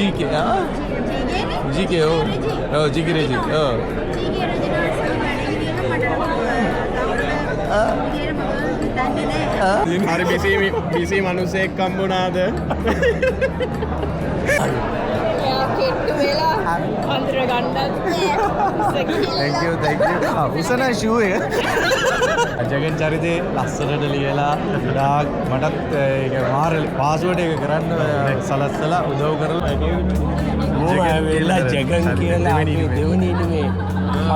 GK GK oh GK Reggie oh හරි busy මිනිස්සෙක් හම්බුණාද? එයා කෙට්ටු වෙලා අඳුර ගන්නත් thank you උසන ෂූ එක ජගන් චරිතේ ලස්සනට ලියලා ගොඩාක් මටත් ඒක මාර පාස්වර්ඩ් එක කරන්න සලස්සලා උදව් කරලා මම වෙලා ජගන් කියලා දෙවෙනි ඉන්නේ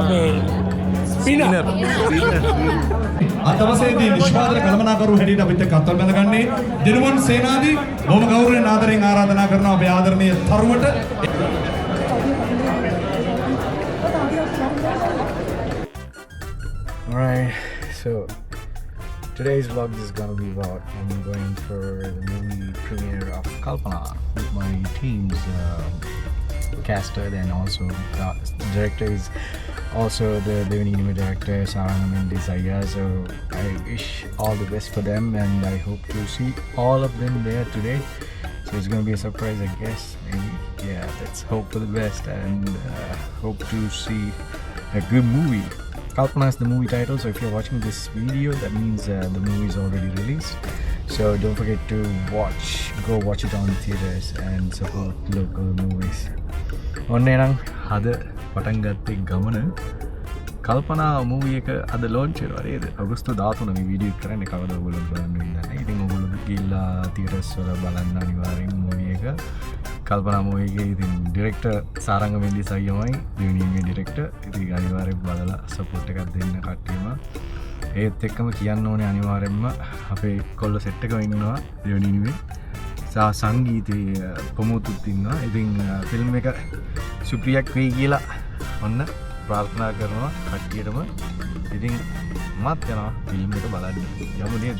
අපේ ස්පිනර් අතවසේදී නිෂ්පාදන කළමනාකරු හැටියට අපිට කත්වල් බඳගන්නේ දිනුවන් සේනාදී බොහොම ගෞරවයෙන් ආදරයෙන් ආරාධනා කරනවා අපේ ආදරණීය තරුවට. Alright, so today's vlog is gonna be about I'm going for the movie premiere of Kalpana with my team's caster, and also the director is also the Devani Anime director Saranga Mendes Ayya. So I wish all the best for them, and I hope to see all of them there today. So it's gonna be a surprise, I guess. Maybe. Yeah, let's hope for the best and hope to see a good movie. Kalpana is the movie title, so if you're watching this video, that means the movie is already released. So don't forget to go watch it on theaters and support local movies. ඔන්න එනම් අද පටන් ගත්තේ ගමන කල්පනා movie එක අද launch වෙනවා නේද? අගෝස්තු 13 මේ වීඩියෝ එක කරන්නේ කවදා ඔයගොල්ලෝ බලන්න ඉඳන්නේ. ඉතින් ඔයගොල්ලෝ ගිහිල්ලා තියටර්ස් වල බලන්න අනිවාර්යෙන් මූවී එක. කල්පනා මූවී එකේ ඉතින් ඩිරෙක්ටර් සාරංග මෙන්ඩිස් අයියමයි දෙවෙනි ඩිරෙක්ටර්. ඉතින් අනිවාර්යෙන් බලලා සපෝට් එකක් දෙන්න කට්ටියම. ඒත් එක්කම කියන්න ඕනේ අනිවාර්යෙන්ම අපේ කොල්ල සෙට් එකම ඉන්නවා දෙවෙනි නිමේ. සංගීතයේ ප්‍රමුතුත් ඉන්නවා. ඉතින් ෆිල්ම් එක සුපිරියක් වෙයි කියලා ඔන්න ප්‍රාර්ථනා කරනවා කට්ටියටම. ඉතින් මත් යනවා ෆිල්ම් එක බලන්න. යමු නේද?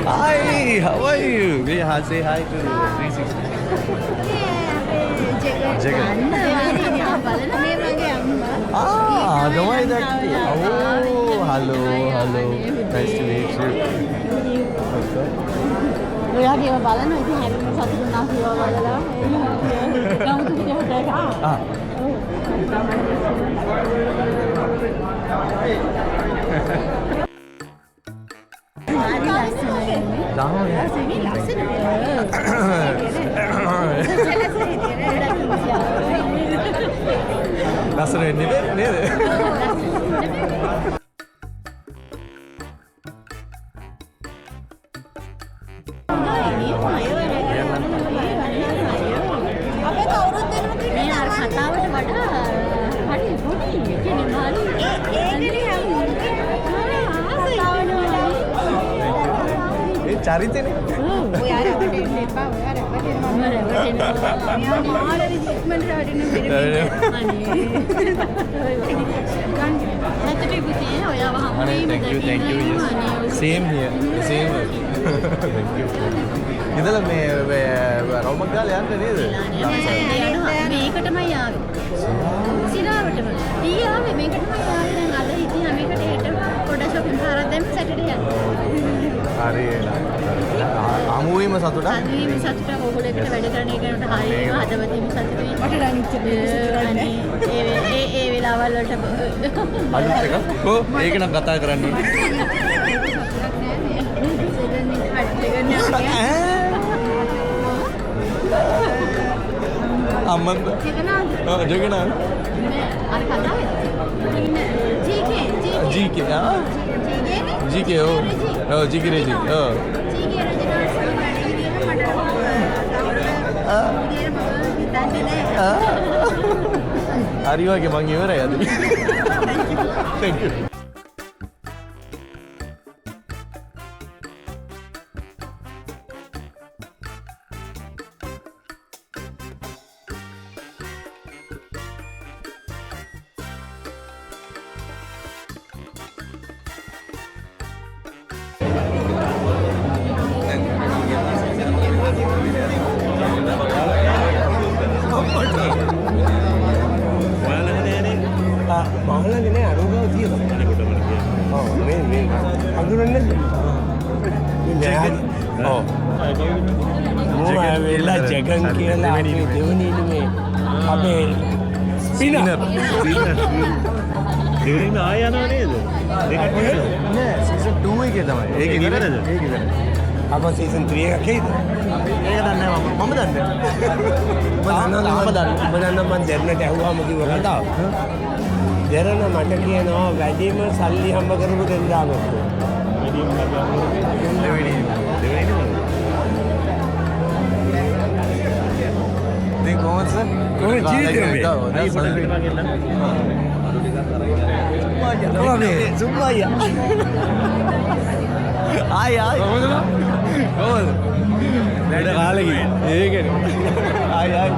Hi, how are you? We have say hi to 360. Jagan. Ah, the way that. Oh, hello. Nice to meet you. ඔයාගේ බලන ඉතින් හැරිම සතුටු වුණා කියලා බලලා ගමුතු විදිහට Ah. ලස්සන වෙන්නේ නේද? අපේ කවුරුත් දෙනම මේ අර කතාවට වඩා හරි පොඩි කියන්නේ මාළු ඒකනේ හැමෝම ඒ චරිතනේ. ඔයා රැවටෙන්න එපා. ඔයා රැවටෙන්න මම රැවටෙන්න. මෙයා මාළේ ඉක්මනට රැවටෙන්න බැරි. නැත්නම් පුතේ ඔයාව හම්බෙන්න Thank you. Yes. Same here. Same. Thank you. ඉතල මේ රොමක් ගාලා යන්න නේද? මේකටමයි ආවේ. සිනාවටම. ඊ ආවේ මේකටමයි ආවේ. දැන් අද ඉතින් මේකට හෙට පොඩ shopping කරලා දැම්ම සැටර්ඩේ යනවා. හරි. අමුවීම සතුටක්. අමුවීම සතුටක් ඕගොල්ලෝ එකට වැඩ කරන එකට හරියම හදවතින්ම සතුටුයි. මට රණිච්ච අනේ ඒ වෙලාවල් වලට අලුත් එකක්. කො ඒක නම් කතා කරන්නේ. අම්මන්ද? ජගනාද? අර කතාවේ GK GK oh GK රජි හරි වගේ මං ඉවරයි අද. Thank you. මහලගේ නෑ අනුගාව තියෙනවා. ඔව් මේ අඳුරන්නේ නෑ. ඔව්. වෙලා ජගන් කියලා අපේ දෙවනීනේ මේ අපේ ස්පිනර්. දෙවෙනිම ආය යනවා නේද? දෙකක් නෑ සීසන් 2 එකේ තමයි. ඒක ඉවරද? ඒක ඉවරයි. අප සීසන් 3 එකක් හේද? ඒක දන්නේ මම දන්නේ. මම දන්නවා මම දැන්නට ඇහුවාම කිව්ව කතාව. දැනන මට කියනවා වැඩිම සල්ලි හම්බ කරපු දෙන්නාම. දෙවෙනි. දෙක කොහොමද සර්? කොහොමද ජීවිතේ? සුම්මයියා. ආයි. කොහොමද? වැඩ කාලෙකින්. ඒකනේ. ආයි.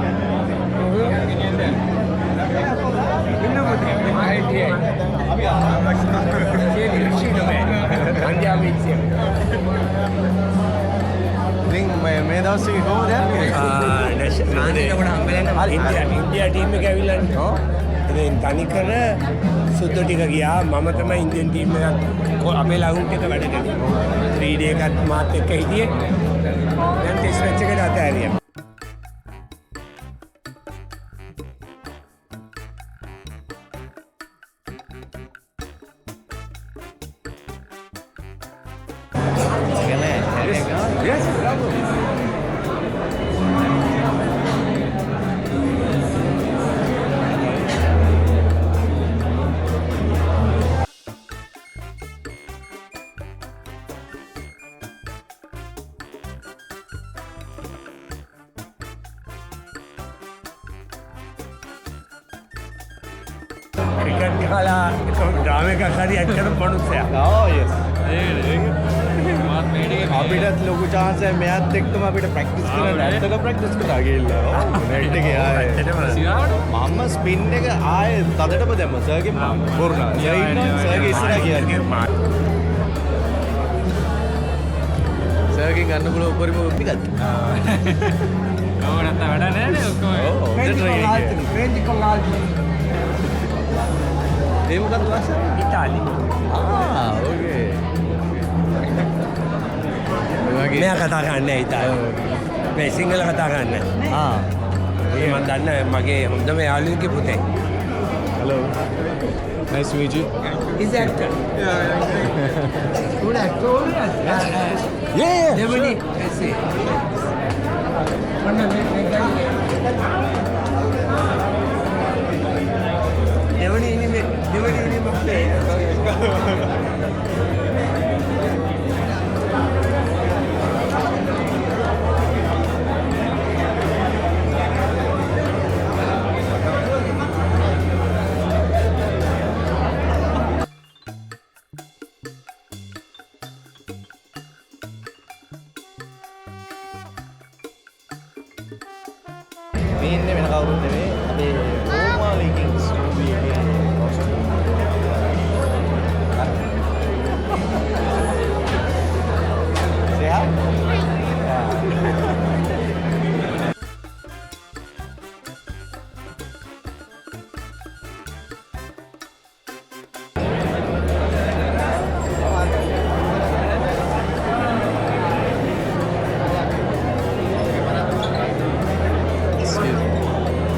මේ දවස්වල කොහොමද යන්නේ? ඉන්දියා ටීම් එක ඇවිල්ලා ඉතින් තනිකර සුද්ද ටික ගියා. මම තමයි ඉන්දියන් ටීම් එකක් අපේ ලවුන්ට් එක වැඩ කරේ. 3D එකත් මාත් එක්ක හිටියේ. දැන් ටෙස්ට් මැච් එකට අතෑරියා. Yes, bravo. ක්‍රිකට් ගහලා ඩ්‍රාම එකක් හරි ඇත්තටම මනුස්සයා. Oh, yes. ඒක අපිටත් ලොකු chance එකක් මෙයාත් එක්කම අපිට ප්‍රැක්ටිස් කරන්න ඇත්තට ප්‍රැක්ටිස් කරලා ගිහිල්ලා නෙට් එකේ ආයේ මම ස්පින් එක ආයේ තදටම දැම්ම සර්ගේ බොරුනා සර්ගේ ඉස්සරහ ගියා සර්ගේ ගන්න පුළුවන් උඩරිම පිටත් ඕනත් වැඩ නැහැ ඔක්කොම ඒ මොකක්ද වාස ඉතාලි ඕකේ මෙයා කතා කරන්නේ ඉතාලි මේ සිංහල කතා කරන්නේ ඒ මම දන්නේ මගේ හොඳම යාළුවෙක්ගේ පුතේ hello nice to meet you is actor good actor yeah Devani I see Devani ini maksudnya මේ ඉන්නේ වෙන කවුරුත් නෙවෙයි අපේ රෝමා විකින්ස් මූවි එකේ කොස්ටියුම්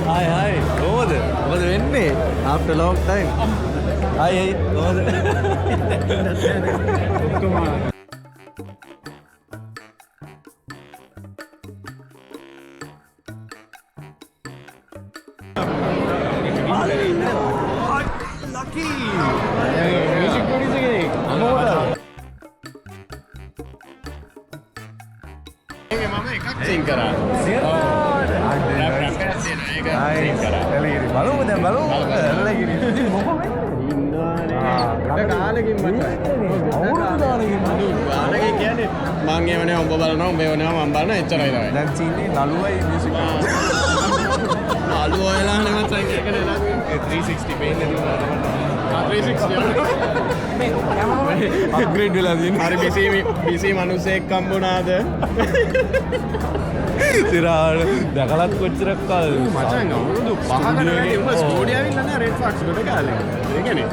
Hi, කොහොමද? මොකද වෙන්නේ? After long time. Hi, කොහොමද? Lucky. Music producer කෙනෙක්. කොහොමද? මම එකක් සිං කරා. බලමු දැන් බලමු එළගිරි කාලෙකින් මට අවුරුදු කාලෙකින් ගානක කියන්නේ මං එවනේ උඹ බලනවා උඹ එවනවා මම බලන එච්චරයි තමයි දැන් සීනේ නළුවයි මියුසික් නළුව වෙලා නෙමෙයි සං එක නෙලා 360 පේන්නේ දුන්නා 360 අප්ග්‍රේඩ් වෙලා තියෙනවා හරි බිසි මිනිස්සෙක් හම්බුණාද සිරාට දැකලත් කොච්චරක් කල් මචං අවුරුදු 5කට වැඩි උඹ ස්ටුඩියෝ ඇවිල්ලා නෑ රෙඩ් ෆොක්ස් ගොඩ කාලේ ඒ කියන්නේ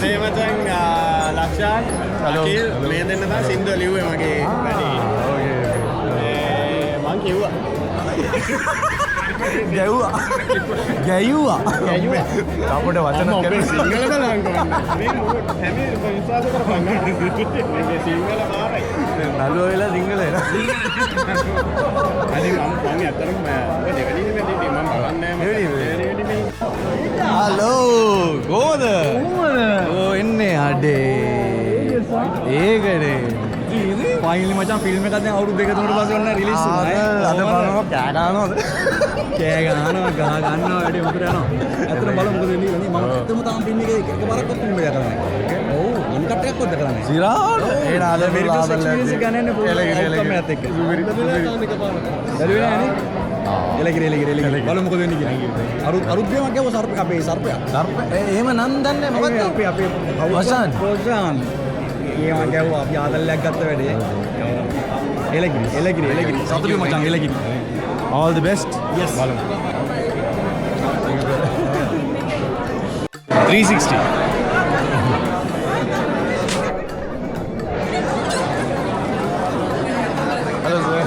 මේ මචං ලක්ෂාන් අකිල් මේ දෙන්න තමයි සින්දුව ලිව්වේ මගේ වැඩි මං කිව්වා ගැයුවා අපිට වචන කරේ සිංහල බලන්න මේ හැම විශ්වාස කරපන් මේකේ සිංහල මාරයි නළුව වෙලා සිංහල එන අනේ මම ඇත්තටම දෙවෙනි වෙලෙදී මම බලන්නේ හලෝ කොහොමද ඕ එන්නේ අඩේ ඒකනේ ෆයිනලි මචං ෆිල්ම් එකක් දැන් අවුරුදු දෙක තුනකට පස්සේ ඔන්න රිලීස් වුණා අද බලනවා කෑ ගන්නවා ගහ ගන්නවා වැඩි මොකද යනවා ඇත්තට බලමු මොකද වෙන්නේ මම ඇත්තම තාම ෆිල්ම් එකේ එකපාරක් ෆිල්ම් එකක් කරන්නේ ඔව් අන්කට් එකක් වද කරන්නේ සිරාට ඒ නාද මෙරිකස් එක්ස්පීරියන්ස් එක ගන්න යන්නේ ඔක්කොම යත් එක්ක එලගිරි බලමු මොකද වෙන්නේ කියලා අරුත් ගේමක් ගාව සර්ප අපේ සර්පයා එහෙම නම් දන්නේ මොකද්ද අපේ වසන් ඒවා ගැව්වා අපි ආදල්ලයක් ගත්ත වැඩේ එලගිරි සතුටු මචං එලගිරි all the best yes බලමු 360 hello sir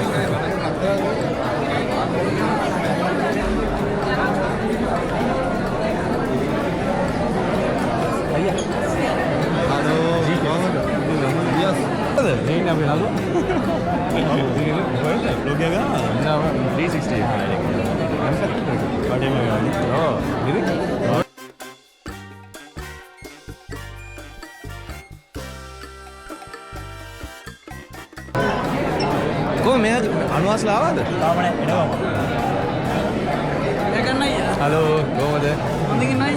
नहीं ना बिना लो लोग क्या ना 360 बड़े में ओ दीदी को मैं अनुवास लावा दे लावणे एडवा ये करना है हेलो को मत नहीं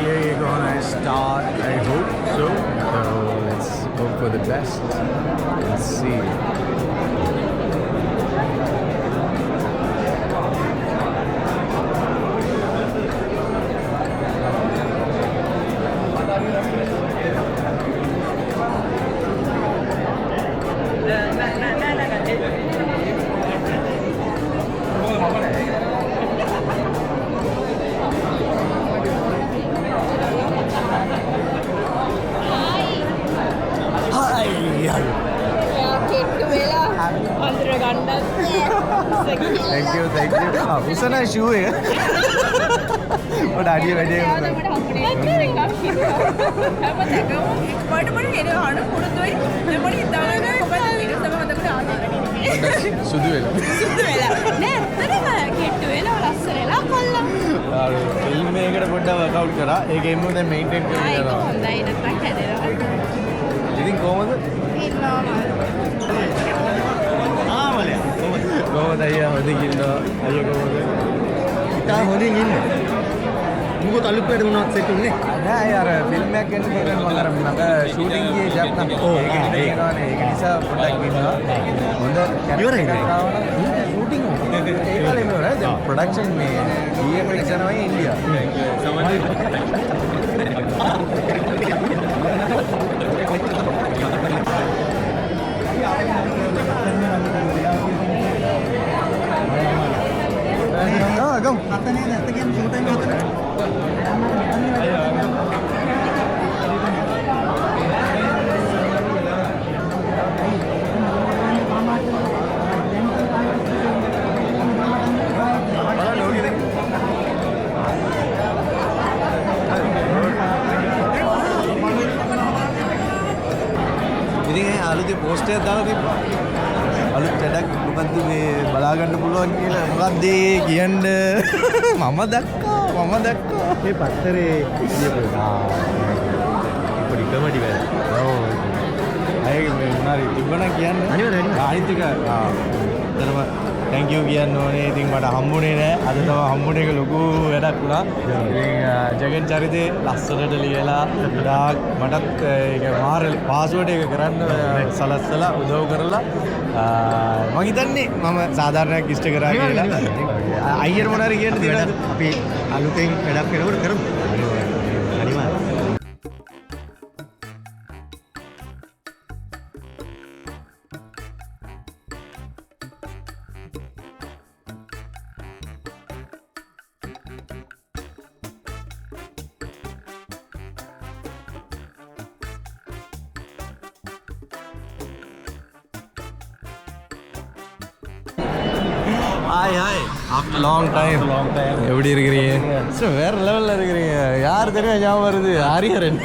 we're gonna start, I hope so. So let's hope for the best. Let's see. Thank you. උසන ෂූ එක. ඔඩ අඩිය වැඩේ වුණා. සුදු වෙලා. ෆිල්ම් එකකට පොඩ්ඩක් වර්කවුට් කරා. ඒකෙන්ම දැන් මේන්ටේන් කරගෙන යනවා. ඉතින් කොහමද? කොහොමද අයියා හොඳින් ඉන්නවා අයියා කොහොමද? ඉතා හොඳින් ඉන්නේ. මොකද අලුත් වැඩ මොනවද සෙට් උනේ? නෑ අර ෆිල්ම් එකක් ගැන මම අර මම ෂූටින් ගියේ ජප්නම්. ඒක නිසා පොඩ්ඩක් ඉන්නවා. හොඳ ඉවරයි. ෂූටින් ඒ කාලේම නේද? ප්‍රොඩක්ෂන් මේ ඊයේ ප්‍රොඩක්ෂන් වගේ ඉන්දියා. ගම් අතනේ නැත්ත කියන්නේ ෂූටින් අතන. ඉතින් අලුතේ පෝස්ට් එකක් දාලා තිබ්බා. අලුත් වැඩක් මොකද්ද මේ බලා ගන්න පුළුවන් කියලා මොකද්ද කියන්න මම දැක්කා මේ පත්තරේ කියපු පොඩි කමඩි වැඩ. ඔව් අය මේ මොනාරි තිබ්බනම් කියන්න අනිවාර්යයෙන්. ආයිත් එක තරම thank you කියන්න ඕනේ. ඉතින් මට හම්බුනේ නෑ අද තමයි හම්බුනේ. එක ලොකු වැඩක් වුණා. ඉතින් ජගන් චරිතේ ලස්සනට ලියලා ගොඩාක් මටත් ඒක මාර පාස්වර්ඩ් එක කරන්න සලස්සලා උදව් කරලා මම හිතන්නේ මම සාධාරණයක් ඉෂ්ට කරා කියලා. අයියර මොනාරි කියන්න තියෙනවද? අපි අලුතෙන් වැඩක් කරනකොට කරමු. අනිවාර්යයෙන්. ஹாய் ஆஃப்டர் லாங் டைம் எப்படி இருக்கிறீங்க? ஸோ வேற லெவலில் இருக்கிறீங்க. யார் தெரியும் ஞாபகம் வருது? ஹரிஹரன்.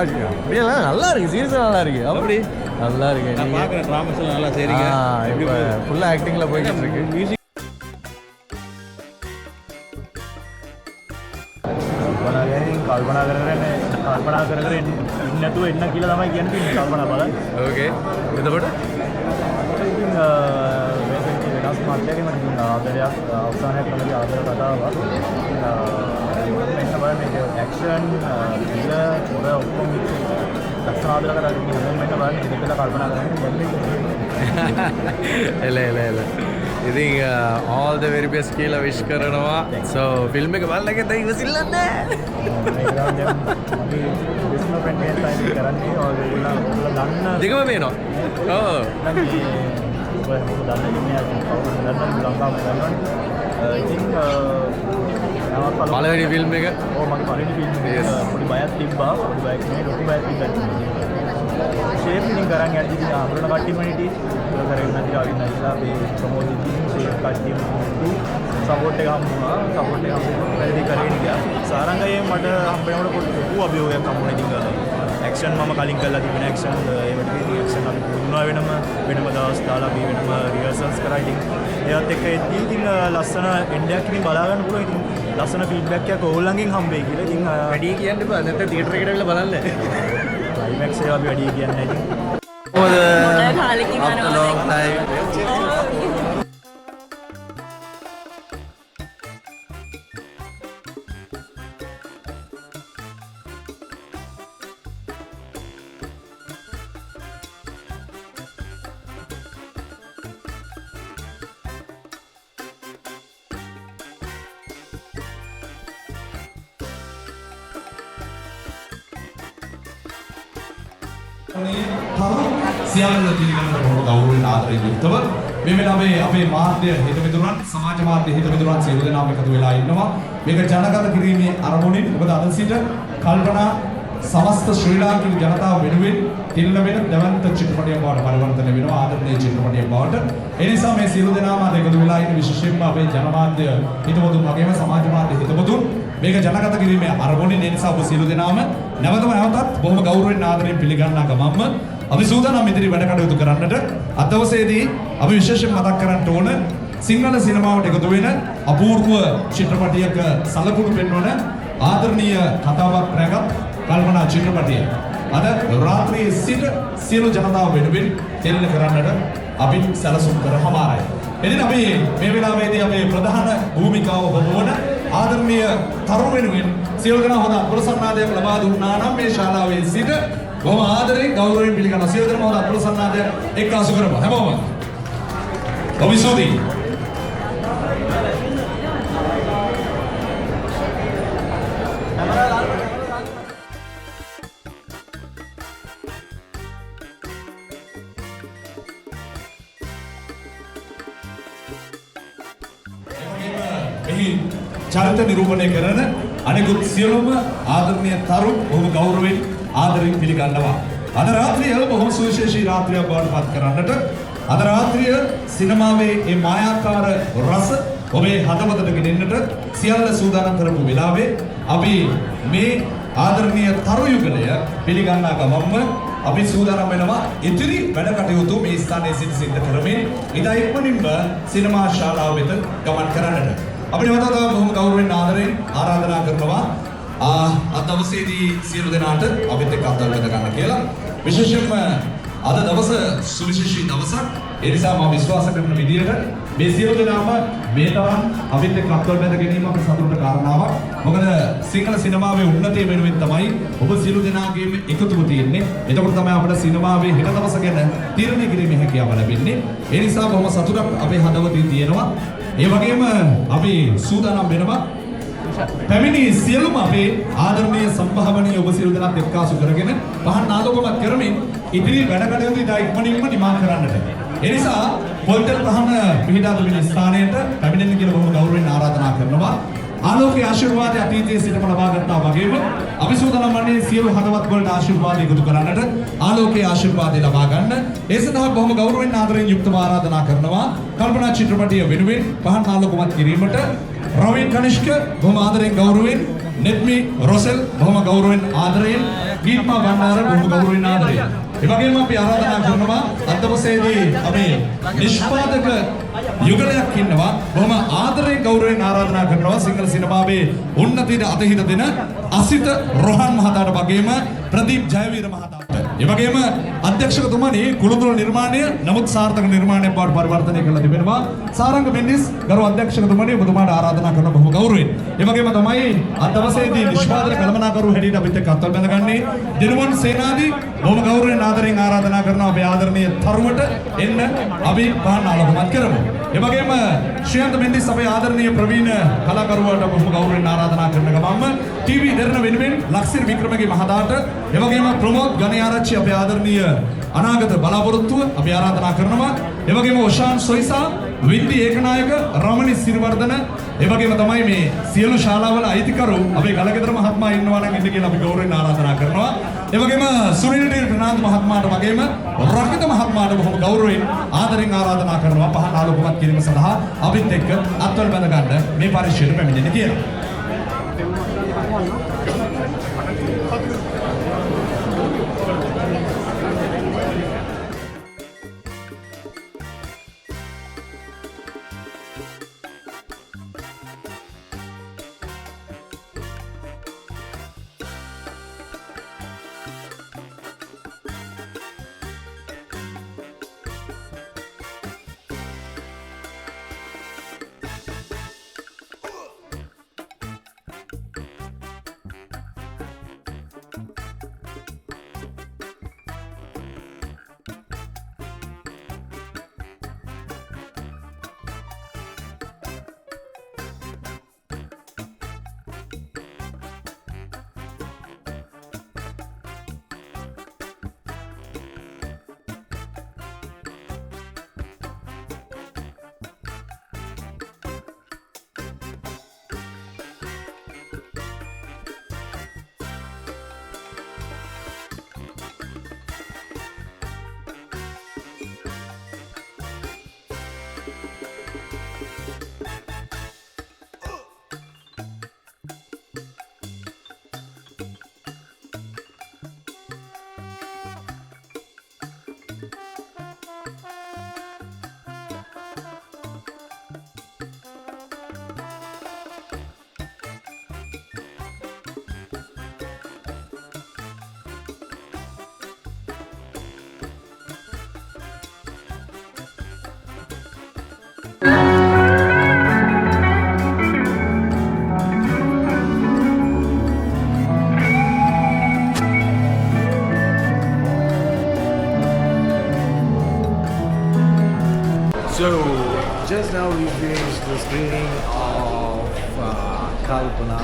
அப்படியெல்லாம் நல்லா இருக்கு. சீரியஸாக நல்லா இருக்கு. அப்படி நல்லா இருக்கு. பார்க்குறேன் ட்ராமாஸ்லாம் நல்லா செய்றீங்க. இப்போ ஃபுல்லாக ஆக்டிங்கில் போய்கிட்டு இருக்கு. மியூசிக் කල්පනා කර ඉන්නතුව එන්න කියලා තමයි කියන්නේ. කල්පනා බලන්න. ஓகே එතකොට වෙනස් මාත්‍යකම ආදරයක් අවසානයක් තමයි ආදර කතාවක්. මෙන්න බලන්න මේක ඇක්ෂන් ඉල පොර ඔක්කොම ලස්සන ආදර කරලා මෙන්න බලන්න ඒක දෙකලා කල්පනා කරන්නේ. එල ඉතින් all the very best කියලා විශ් කරනවා. so ෆිල්ම් එක බලන්න එක දැන් ඉවසිල්ලන්නේ නැහැ. කරන්නේ ඔයගොල්ලෝ දන්න දෙකම පේනවා. ඔව් පළවෙනි ෆිල්ම් එක මගේ පළවෙනි ෆිල්ම් එක පොඩි බයක් තිබ්බා. පොඩි බයක් නෙවෙයි ලොකු බයක් තිබ්බා. ෂේප් ඉතින් කරන් යද්දි ඉතින් අහුරන කට්ටියම හිටියේ. ඒක කරගෙන නැති ආවිත් නැතිලා මේ ප්‍රොමෝට් ඉතින් ෂේප් කට්ටියම සපෝට් එක හම්බුණා. සපෝට් එක හම්බුනොත් වැඩි කරගෙන ගියා. සාරංගයේ මට හම්බෙනකොට පොඩි ලොකු අභියෝගයක් හම්බුණා. ඉතින් ඇක්ෂන් මම කලින් කරලා තිබෙන ඇක්ෂන් ඒවට ඉතින් ඇක්ෂන් අපි පුරුදුනා වෙනම දවස් දාලා අපි වෙනම රිහර්සල්ස් කරා. ඉතින් ඒවත් එක්ක එද්දී ඉතින් ලස්සන එන්ඩයක් ඉතින් බලා ගන්න පුළුවන්. ඉතින් ලස්සන ෆීඩ්බැක් එකක් ඕගොල්ලන්ගෙන් හම්බෙයි කියලා. ඉතින් වැඩි කියන්න බෑ. නැත්නම් තියටර් එකට ඇවිල්ලා බලන්න. ක්ලයිමැක්ස් එක අපි වැඩි කියන්නේ නැහැ. මොකද after long time තරු සියල්ල පිළිගන්නට බොහෝ ගෞරවයෙන් ආදරයෙන් යුක්තව මේ වෙලාවේ අපේ මාධ්‍ය හිතමිතුරන් සමාජ මාධ්‍ය හිතමිතුරන් සියලු දෙනාම එකතු වෙලා ඉන්නවා. මේක ජනගත කිරීමේ අරමුණින් මොකද අද සිට කල්පනා සමස්ත ශ්‍රී ලාංකික ජනතාව වෙනුවෙන් තිල්න වෙන දැවන්ත චිත්‍රපටයක් බවට පරිවර්තනය වෙනවා ආදරණීය චිත්‍රපටයක් බවට. ඒ නිසා මේ සියලු දෙනාම අද එකතු වෙලා ඉන්න විශේෂයෙන්ම අපේ ජනමාධ්‍ය හිතවතුන් වගේම සමාජ මාධ්‍ය හිතවතුන් මේක ජනගත කිරීමේ අරමුණින් ඒ නිසා ඔබ සියලු දෙනාම නැවතත් බොහොම ගෞරවයෙන් ආදරයෙන් පිළිගන්නා ගමන්ම අපි සූදානම් ඉදිරි වැඩ කටයුතු කරන්නට අද දවසේදී අපි විශේෂයෙන් මතක් කරන්න ඕන සිංහල සිනමාවට එකතු වෙන අපූර්ව චිත්‍රපටයක සලකුණු පෙන්වන ආදරණීය කතාවක් රැගත් කල්පනා චිත්‍රපටය අද රාත්‍රියේ සිට සියලු ජනතාව වෙනුවෙන් තෙල්ල කරන්නට අපි සැලසුම් කරහමාරයි. එදින අපි මේ වෙලාවේදී අපේ ප්‍රධාන භූමිකාව බොහෝන ආදරණීය තරුණ වෙනුවෙන් සියලු දෙනා හොඳ පුරසන්නාදයක් ලබා දුන්නා නම් මේ ශාලාවේ සිට බොහොම ආදරයෙන් ගෞරවයෙන් පිළිගන්න සියලු දෙනා හොඳ පුරසන්නාදයක් එක්කාසු කරමු හැමෝම. ඔබිසෝදී චරිත නිරූපණය කරන අනෙකුත් සියලුම ආදරණීය තරුණ බොහොම ගෞරවයෙන් ආදරයෙන් පිළිගන්නවා. අද රාත්‍රිය බොහොම සුවිශේෂී රාත්‍රියක් බවට පත් කරන්නට අද රාත්‍රිය සිනමාවේ මේ මායාකාර රස ඔබේ හදවතට ගෙනෙන්නට සියල්ල සූදානම් කරපු වෙලාවේ අපි මේ ආදරණීය තරු යුගලය පිළිගන්නා ගමන්ම අපි සූදානම් වෙනවා ඉතිරි වැඩ කටයුතු මේ ස්ථානයේ සිද්ධ කරමින් ඉතා ඉක්මනින්ම සිනමා ශාලාව වෙත ගමන් කරන්නට අපි නැවතත් බොහොම ගෞරවයෙන් ආදරයෙන් ආරාධනා කරනවා අද දවසේදී සියලු දෙනාට අපිත් එක්ක අත්දැක ගන්න කියලා. විශේෂයෙන්ම අද දවස සුවිශේෂී දවසක්. ඒ නිසා මම විශ්වාස කරන විදිහට මේ සියලු දෙනාම මේ තරම් අපිත් එක්ක අත්දැක ගැනීම අපේ සතුටට කාරණාවක්. මොකද සිංහල සිනමාවේ උන්නතිය වෙනුවෙන් තමයි ඔබ සියලු දෙනාගේම එකතුව තියෙන්නේ. එතකොට තමයි අපිට සිනමාවේ හෙට දවස ගැන තීරණය කිරීමේ හැකියාව ලැබෙන්නේ. ඒ නිසා බොහොම සතුටක් අපේ හදවතින් තියෙනවා. ඒ වගේම අපි සූදානම් වෙනවා පැමිණි සියලුම අපේ ආදරණීය සම්භාවනීය ඔබ සියලු දෙනාත් එක්කාසු කරගෙන පහන් නාදකමක් කරමින් ඉදිරි වැඩ කටයුතු ඉදා ඉක්මනින්ම නිමා කරන්නට. ඒ නිසා පොල්තල් පහන පිහිටා තිබෙන ස්ථානයට පැමිණෙන්න කියලා බොහොම ගෞරවයෙන් ආරාධනා කරනවා. ආලෝකයේ ආශිර්වාදය අතීතයේ සිටම ලබා ගන්නා වගේම අපි සූදානම් වන්නේ සියලු හදවත් වලට ආශිර්වාද එකතු කරන්නට ආලෝකයේ ආශිර්වාදය ලබා ගන්න. ඒ සඳහා බොහොම ගෞරවයෙන් ආදරයෙන් යුක්තව ආරාධනා කරනවා කල්පනා චිත්‍රපටය වෙනුවෙන් පහන් ආලෝකමත් කිරීමට රවින් කනිෂ්ක බොහොම ආදරයෙන් ගෞරවයෙන් නෙත්මි රොසෙල් බොහොම ගෞරවයෙන් ආදරයෙන් ගීත්මා බණ්ඩාර බොහොම ගෞරවයෙන් ආදරයෙන් ඒ වගේම අපි ආරාධනා කරනවා අද දවසේදී අපේ නිෂ්පාදක යුගලයක් ඉන්නවා බොහොම ආදරයෙන් ගෞරවයෙන් ආරාධනා කරනවා සිංහල සිනමාවේ උන්නතියට අතහිත දෙන අසිත රොහන් මහතාට වගේම ප්‍රදීප් ජයවීර මහතාට ඒ වගේම අධ්‍යක්ෂකතුමනි කුළුතුරු නිර්මාණය නමුත් සාර්ථක නිර්මාණයක් බවට පරිවර්තනය කරලා තිබෙනවා සාරංග මෙන්ඩිස් ගරු අධ්‍යක්ෂකතුමනි ඔබතුමාට ආරාධනා කරන බොහොම ගෞරවයෙන් ඒ වගේම තමයි අද දවසේදී නිෂ්පාදන කළමනාකරු හැටියට අපිත් එක්ක අත්වල බැඳගන්නේ දිනුවන් සේනාදී බොහොම ගෞරවයෙන් ආදරයෙන් ආරාධනා කරනවා අපේ ආදරණීය තරුවට එන්න අපි පහන් ආලෝකමත් කරමු ඒ වගේම ශ්‍රියන්ත මෙන්ඩිස් අපේ ආදරණීය ප්‍රවීණ කලාකරුවාට බොහොම ගෞරවයෙන් ආරාධනා කරන ගමන්ම ටීවී දෙරණ වෙනුවෙන් ලක්සිරි වික්‍රමගේ මහතාට ඒ වගේම ප්‍රමෝද් ගණයාරච්චි අපේ ආදරණීය අනාගත බලාපොරොත්තුව අපි ආරාධනා කරනවා ඒ වගේම ඔෂාන් සොයිසා වින්දි ඒකනායක රමණි සිරිවර්ධන ඒ වගේම තමයි මේ සියලු ශාලාවල අයිතිකරු අපේ ගලගෙදර මහත්මයා ඉන්නවා නම් ඉන්න කියලා අපි ගෞරවයෙන් ආරාධනා කරනවා ඒ වගේම සුනිල් ප්‍රනාන්දු මහත්මයාට වගේම රකිත මහත්මයාට බොහොම ගෞරවයෙන් ආදරෙන් ආරාධනා කරනවා පහන් ආලෝකමත් කිරීම සඳහා අපිත් එක්ක අත්වල බැඳ ගන්න මේ පරිශ්‍රයට පැමිණෙන්න කියලා. just now we finished the screening of Kalpana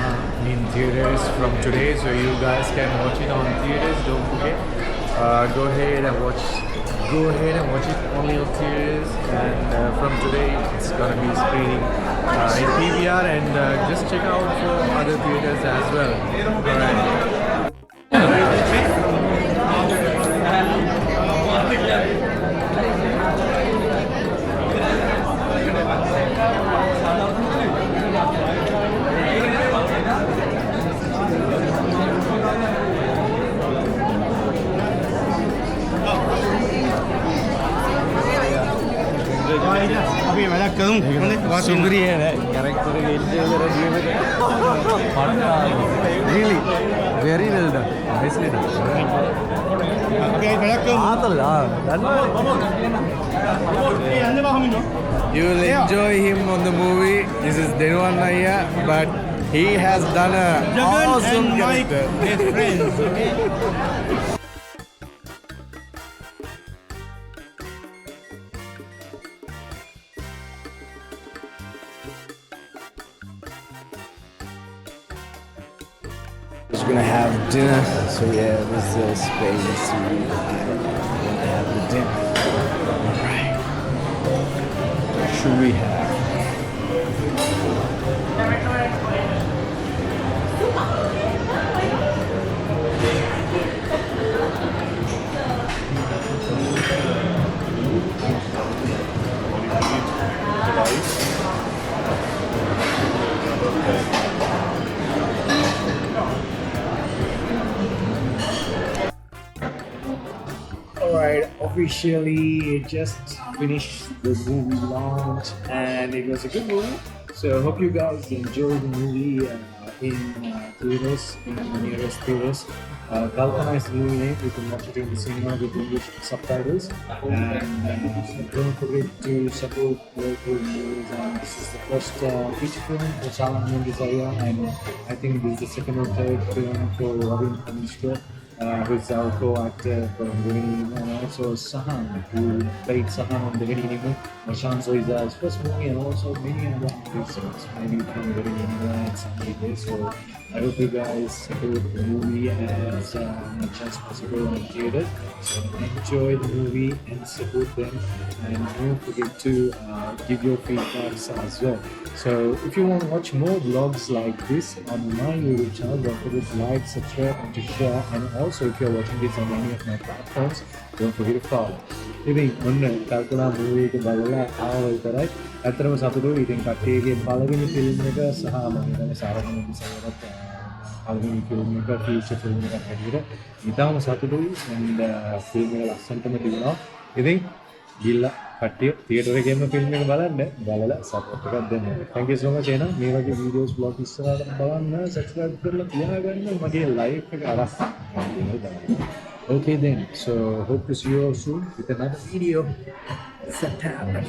in theaters from today, so you guys can watch it on theaters. Don't forget, go ahead and watch it only on theaters. And from today, it's gonna be screening in PVR, and just check out for other theaters as well. අපි වැඩක් කරමු. හොඳයි. සුගරිය character really very well done, nicely done. අපි වැඩක් කරමු. You will enjoy him on the movie. This is Denuwan Nair, but he has done a awesome character. best friends. We're gonna have dinner, so yeah, this is the space we have the dinner. Alright. What should we have? Alright, officially just finished the movie launch and it was a good movie. So I hope you guys enjoyed the movie in theaters, in the nearest theaters. Kalpana is the movie name. You can watch it in the cinema with English subtitles. And don't forget to support local movies. And this is the first feature film for Salaman Desire, and I think this is the second or third film for Robin Kanishka. Who's our co-actor from Devani, and also Sahan, who played Sahan on Devani Nima, Mashan Zoiza's first movie, and also many other actors, maybe from Devani Nima and Sangeet. So I hope you guys support the movie as much as possible in theater. So enjoy the movie and support them, and don't forget to give your feedbacks as well. So if you want to watch more vlogs like this on my YouTube channel, don't forget to like, subscribe, and to share. And also, if you're watching this on any of my platforms, don't forget to follow. ඉතින් ඔන්න කල්පනා movie එක බලලා ආව විතරයි. ඇත්තටම සතුටුයි. ඉතින් කට්ටියගේ පළවෙනි ෆිල්ම් එක සහ මම හිතන්නේ සාරකම දිසාවරත් පළවෙනි ෆිල්ම් එක ෆීචර් ෆිල්ම් එකක් හැටියට ඉතාලම සතුටුයි. and ෆිල්ම් එක ලස්සනටම තිබුණා. ඉතින් ගිල්ලා කට්ටිය තියටර් එකේම ෆිල්ම් එක බලලා සපෝට් එකක් දෙන්න. Thank you so much එනවා. මේ වගේ වීඩියෝස් බ්ලොග් ඉස්සරහට බලන්න, subscribe කරලා තියාගන්න. මගේ ලයිව් එක අරස්. Okay then, so hope to see you all soon with another video. September.